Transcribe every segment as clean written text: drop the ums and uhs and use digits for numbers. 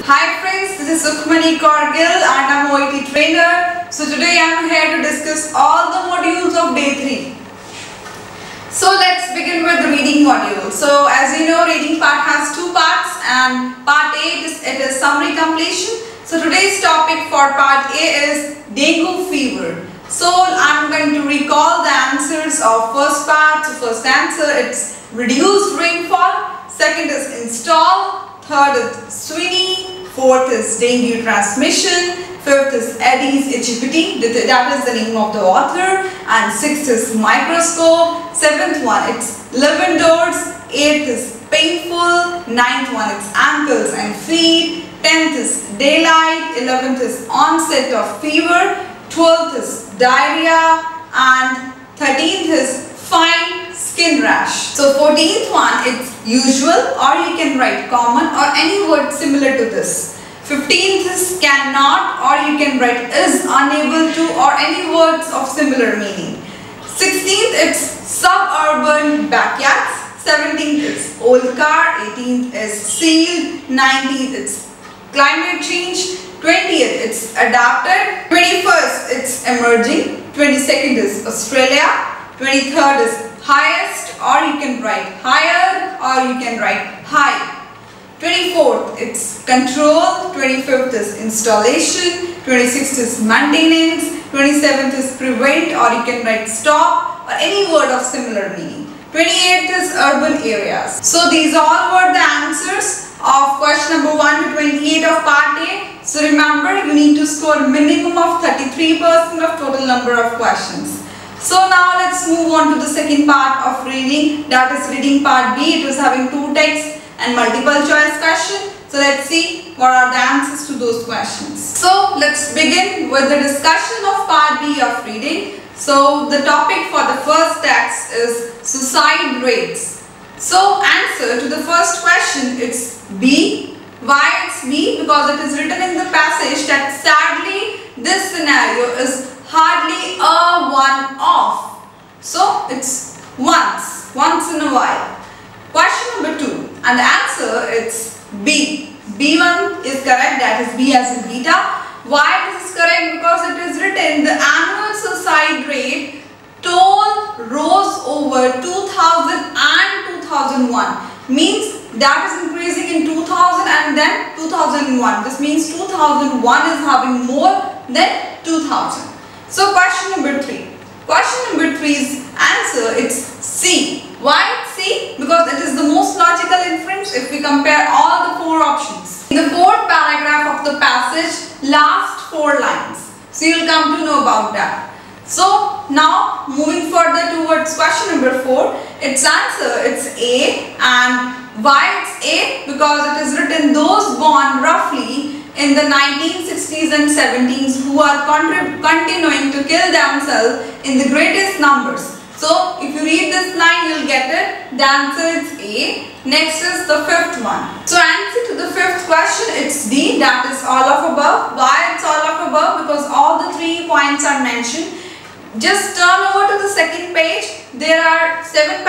Hi friends, this is Sukhmani Korgil and I'm OET trainer. So today I am here to discuss all the modules of day 3. So let's begin with the reading module. So as you know, reading part has 2 parts and part A is summary completion. So today's topic for part A is dengue fever. So I'm going to recall the answers of first part. So first answer, it's reduced rainfall. Second is install. Third is Sweeney. Fourth is dengue transmission. Fifth is Aedes aegypti, that is the name of the author. And sixth is microscope. Seventh one, it's live indoors. Eighth is painful. Ninth one, it's ankles and feet. 10th is daylight. 11th is onset of fever. 12th is diarrhea. And 13th is fine skin rash. So 14th one, it's usual, or you can write common or any word similar to this. 15th is cannot, or you can write is, unable to, or any words of similar meaning. 16th, it's suburban backyards. 17th is old car. 18th is sealed. 19th, it's climate change. 20th, it's adapted. 21st, it's emerging. 22nd is Australia. 23rd is highest, or you can write higher, or you can write high. 24th, it's control. 25th is installation. 26th is maintenance. 27th is prevent, or you can write stop, or any word of similar meaning. 28th is urban areas. So these all were the answers of question number 1 to 28 of part A. So remember, you need to score minimum of 33% of total number of questions. So now let's move on to the second part of reading, that is reading part B. It was having 2 texts and multiple choice question. So let's see what are the answers to those questions. So let's begin with the discussion of part B of reading. So the topic for the first text is suicide rates. So answer to the first question, it's B. Why it's B? Because it is written in the passage that sadly this scenario is hardly a one-off. So it's once in a while. Question number 2, and the answer is B. B1 is correct, that is B as in beta. Why this is correct? Because it is written the annual suicide rate toll rose over 2000 and 2001. Means that is increasing in 2000 and then 2001. This means 2001 is having more than 2000. So question number 3. Question number 3's answer, it's C. Why C? Because it is the most logical inference if we compare all the 4 options. In the 4th paragraph of the passage, last 4 lines. So you will come to know about that. So now moving further towards question number 4, its answer, it's A. And why it's A? Because it is written those born roughly in the 1960s and 70s who are continuing to kill themselves in the greatest numbers. So if you read this line, you'll get it. The answer is A. Next is the 5th one. So answer to the 5th question, it's D, that is all of above. Why it's all of above? Because all the 3 points are mentioned. Just turn over to the second page. There are 7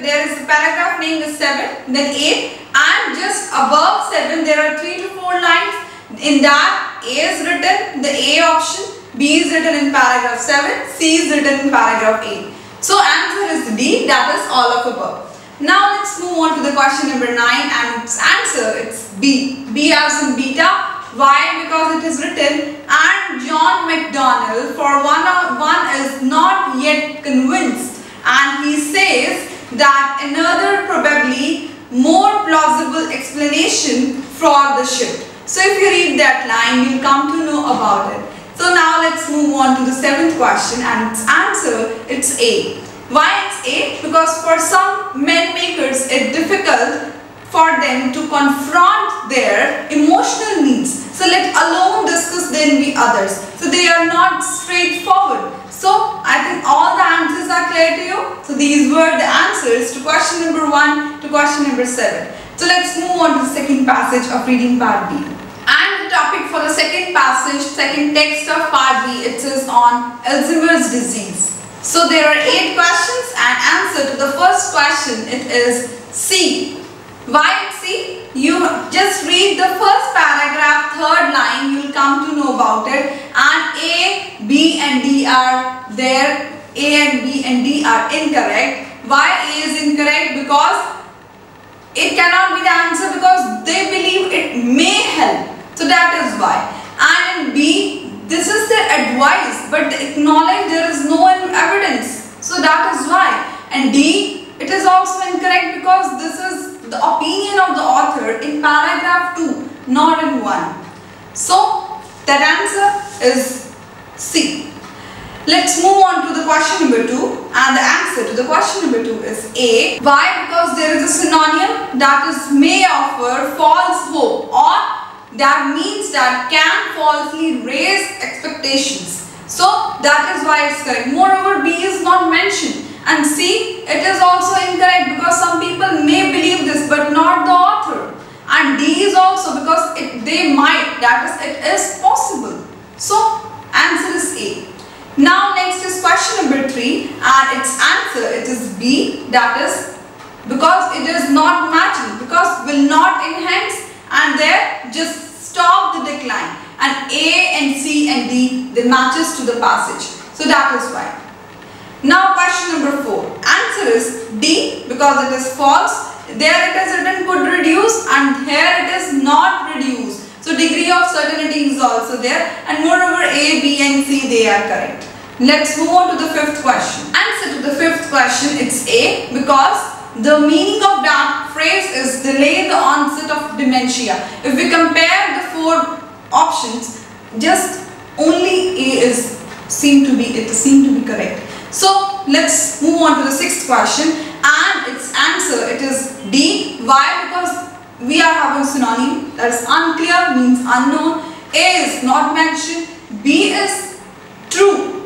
there is a paragraph named as 7, then 8, and just above 7 there are 3 to 4 lines. In that, A is written, the A option, B is written in paragraph 7, C is written in paragraph 8. So answer is D, that is all of above. Now let's move on to the question number 9, and its answer, it's B. B as in beta. Why? Because it is written, and John McDonnell for one is not yet convinced, and he says that another probably more plausible explanation for the shift. So if you read that line, you'll come to know about it. So now let's move on to the 7th question, and its answer, it's A. Why it's A? Because for some men makers, it's difficult for them to confront their emotional needs. So let alone discuss then the others. So they are not straightforward. So I think all the answers are clear to you. So these were the answers to question number 1 to question number 7. So let's move on to the second passage of reading part B. And the topic for the second passage, second text of part B, it is on Alzheimer's disease. So there are 8 questions, and answer to the first question, it is C. Why C? You just read the first paragraph are there. A and B and D are incorrect. Why A is incorrect? Because it cannot be the answer, because they believe it may help. So that is why. And in B, this is their advice, but they acknowledge there is no evidence. So that is why. And D, it is also incorrect because this is the opinion of the author in paragraph 2, not in 1. So that answer is C. Let's move on to the question number 2, and the answer to the question number 2 is A. Why? Because there is a synonym that is may offer false hope, or that means that can falsely raise expectations. So that is why it's correct. Moreover, B is not mentioned, and C, it is also incorrect because some people may believe this but not the author. And D is also because they might, that is, it is possible. So answer is A. Now next is question number 3, and its answer, it is B, that is because it is not matching, because will not enhance, and there just stop the decline, and A and C and D, they matches to the passage. So that is why. Now question number 4, answer is D, because it is false. There it is written could reduce, and here it is not reduce. So degree of certainty is also there, and moreover A, B and C, they are correct. Let's move on to the 5th question. Answer to the 5th question, it's A, because the meaning of that phrase is delay the onset of dementia. If we compare the 4 options, just only A is seem to be correct. So let's move on to the 6th question, and its answer, it is D. Why? Because we are having synonym, that is unclear means unknown. A is not mentioned, B is true,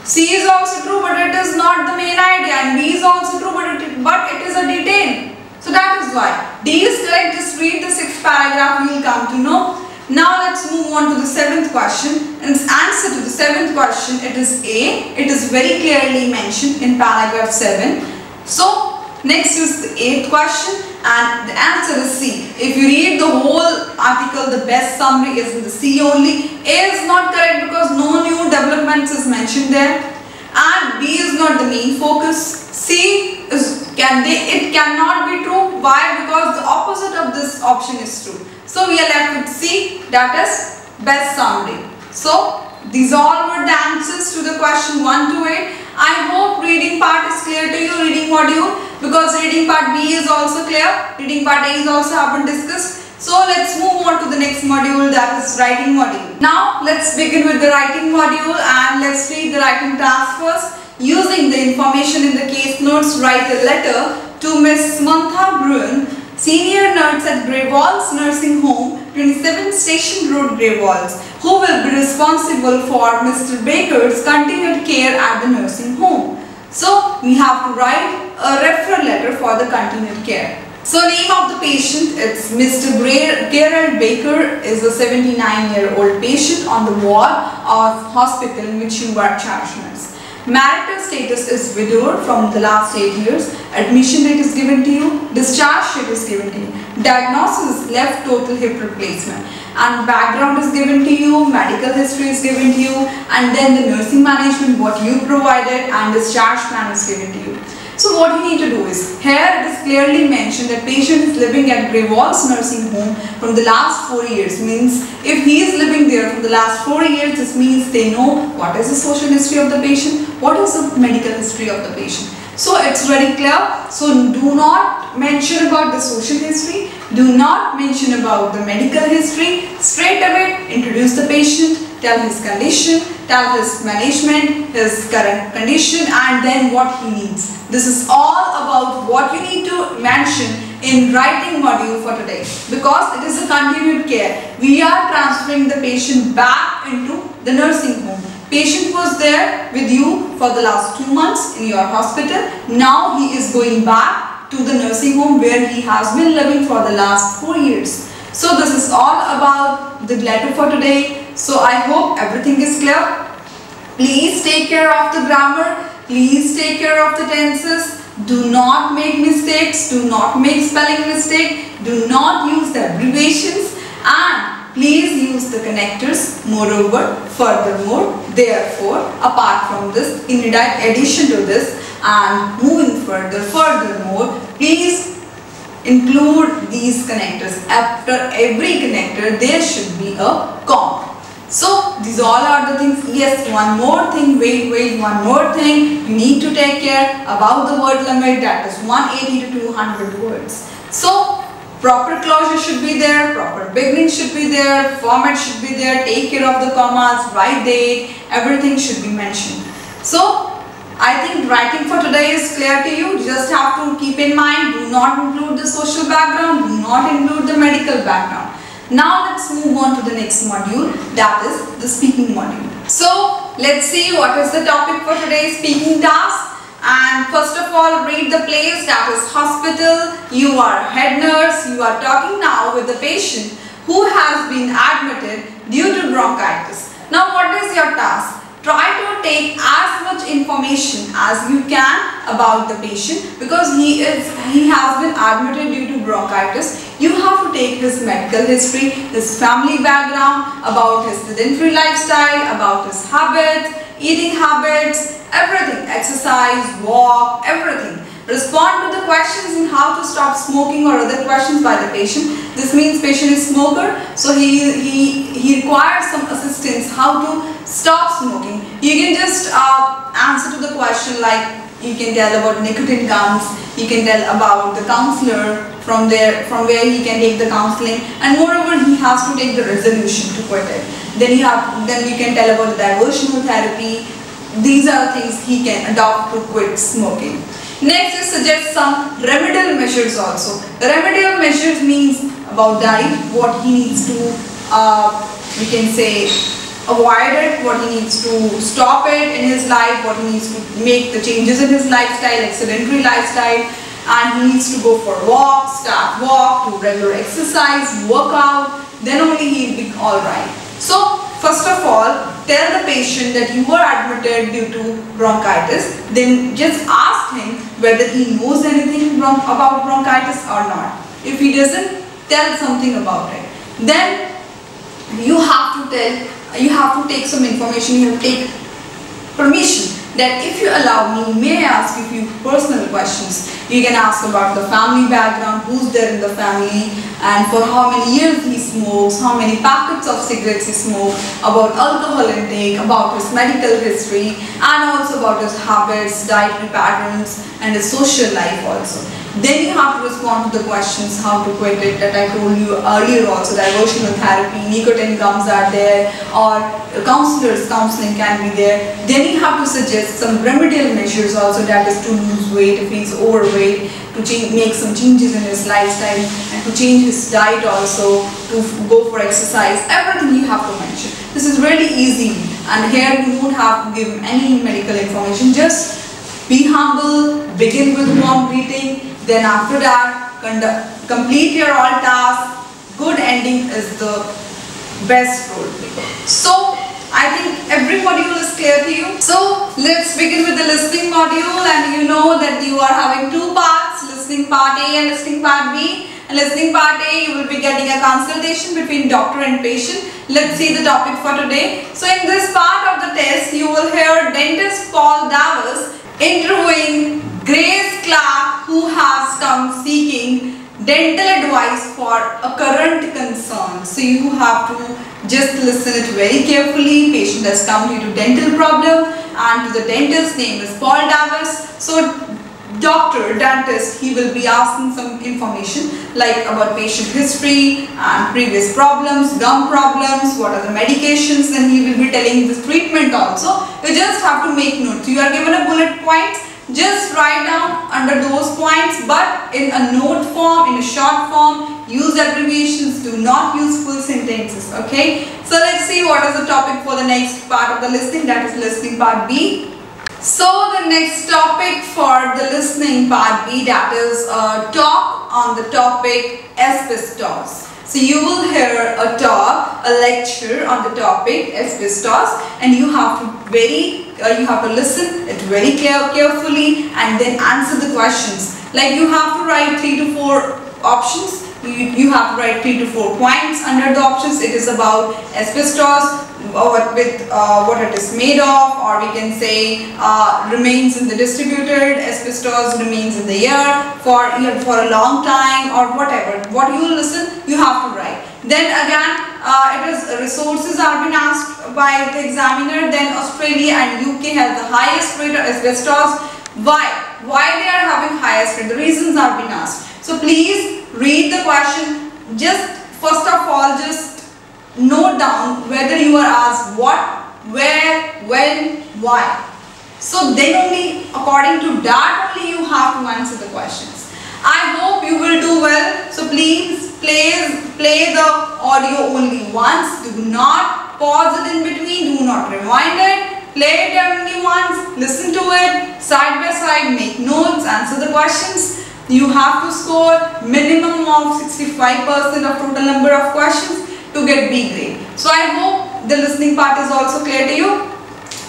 C is also true but it is not the main idea, and B is also true but it is a detail. So that is why. D is correct. Just read the 6th paragraph, you will come to know. Now let's move on to the 7th question. And its answer to the 7th question, it is A. It is very clearly mentioned in paragraph 7. So next is the 8th question, and the answer is C. If you read the whole article, the best summary is in the C only. A is not correct because no new developments is mentioned there, and B is not the main focus. C is it cannot be true. Why? Because the opposite of this option is true. So we are left with C, that is best summary. So these all were the answers to the question 1 to 8. I hope reading part is clear to you, reading module, because reading part B is also clear, reading part A is also have been discussed. So let's move on to the next module, that is writing module. Now let's begin with the writing module, and let's read the writing task first. Using the information in the case notes, write a letter to Miss Samantha Bruin, senior nurse at Grey Walls Nursing Home, 27 Station Road, Grey Walls, who will be responsible for Mr. Baker's continued care at the nursing home. So we have to write a referral letter for the continued care. So name of the patient, it's Mr. Gerald Baker, is a 79-year-old patient on the ward of hospital in which you are charge nurse. Marital status is widowed from the last 8 years. Admission date is given to you. Discharge date is given to you. Diagnosis is left total hip replacement. And background is given to you. Medical history is given to you. And then the nursing management, what you provided, and discharge plan is given to you. So what you need to do is, here it is clearly mentioned that patient is living at Grey Walls Nursing Home from the last 4 years. Means if he is living there from the last 4 years, this means they know what is the social history of the patient, what is the medical history of the patient. So it's very clear. So do not mention about the social history, do not mention about the medical history. Straight away introduce the patient, tell his condition, tell his management, his current condition, and then what he needs. This is all about what you need to mention in writing module for today, because it is a continued care. We are transferring the patient back into the nursing home. Patient was there with you for the last 2 months in your hospital. Now he is going back to the nursing home where he has been living for the last 4 years. So this is all about the letter for today. So I hope everything is clear. Please take care of the grammar. Please take care of the tenses. Do not make mistakes. Do not make spelling mistake. Do not use the abbreviations. And please use the connectors. Moreover, furthermore, therefore, apart from this, in addition to this, and moving furthermore, please include these connectors. After every connector, there should be a comma. So these all are the things. Yes, one more thing, wait, one more thing. You need to take care about the word limit, that is 180 to 200 words. So proper closure should be there, proper beginning should be there, format should be there, take care of the commas, right date, everything should be mentioned. So I think writing for today is clear to you. You just have to keep in mind, do not include the social background, do not include the medical background. Now let's move on to the next module, that is the speaking module. So let's see what is the topic for today's speaking task. And first of all, read the place, that is hospital. You are head nurse, you are talking now with the patient who has been admitted due to bronchitis. Now what is your task? Try to take as much information as you can about the patient, because he has been admitted due to bronchitis. You have to take his medical history, his family background, about his sedentary lifestyle, about his habits, eating habits, everything, exercise, walk, everything. Respond to the questions in how to stop smoking or other questions by the patient. This means patient is smoker, so he requires some assistance how to stop smoking. You can just answer to the question, like you can tell about nicotine gums, you can tell about the counselor from where he can take the counseling, and moreover he has to take the resolution to quit it. Then you can tell about the diversional therapy. These are things he can adopt to quit smoking. Next is suggest some remedial measures also. Remedial measures means about diet, what he needs to, we can say, avoid it, what he needs to stop it in his life, what he needs to make the changes in his lifestyle, like sedentary lifestyle, and he needs to go for walks, start walk, do regular exercise, work out, then only he will be alright. So first of all, tell the patient that you were admitted due to bronchitis. Then just ask him whether he knows anything about bronchitis or not. If he doesn't, tell something about it. Then you have to take some information, you have to take permission that if you allow me, may I ask you a few personal questions. You can ask about the family background, who's there in the family, and for how many years he smokes, how many packets of cigarettes he smokes, about alcohol intake, about his medical history, and also about his habits, dietary patterns, and his social life also. Then you have to respond to the questions how to quit it that I told you earlier also. Diversional therapy, nicotine gums are there, or counseling can be there. Then you have to suggest some remedial measures also, that is to lose weight if he is overweight, to make some changes in his lifestyle, and to change his diet also, to go for exercise. Everything you have to mention. This is really easy, and here you won't have to give any medical information. Just be humble, begin with warm greeting. Then after that, complete your all tasks. Good ending is the best role play. So I think every module is clear to you. So let's begin with the listening module, and you know that you are having two parts, listening part A and listening part B. In listening part A, you will be getting a consultation between doctor and patient. Let's see the topic for today. So in this part of the test, you will hear dentist Paul Davis interviewing Grace Clark, who has come seeking dental advice for a current concern. So you have to just listen it very carefully. Patient has come due to dental problem, and to the dentist name is Paul Davis. So dentist, he will be asking some information like about patient history and previous problems, gum problems, what are the medications, and he will be telling this treatment also. You just have to make notes. You are given a bullet point. Just write down under those points, but in a note form, in a short form. Use abbreviations, do not use full sentences, okay? So let's see what is the topic for the next part of the listening, that is listening part B. So the next topic for the listening part B, that is a talk on the topic asbestos. So you will hear a talk, a lecture on the topic asbestos, and you have to listen it very carefully and then answer the questions. Like you have to write 3 to 4 options you have to write 3 to 4 points under the options. It is about asbestos, what it is made of, or we can say remains in the distributed, asbestos remains in the air for a long time, or whatever. What you listen, you have to write. Then again, it is resources are been asked by the examiner. Then Australia and UK has the highest rate of asbestos. Why they are having highest rate? The reasons are being asked. So please read the question. Just first of all, just note down whether you are asked what, where, when, why. So then only according to that only you have to answer the questions. I hope you will do well. So please play the audio only once. Do not pause it in between. Do not rewind it. Play it only once. Listen to it side by side. Make notes. Answer the questions. You have to score minimum of 65% of total number of questions to get B grade. So I hope the listening part is also clear to you.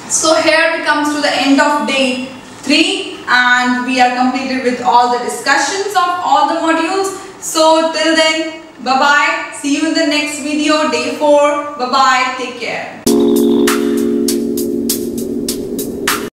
So here we come to the end of day 3 and we are completed with all the discussions of all the modules. So till then, bye bye. See you in the next video, day 4. Bye bye. Take care.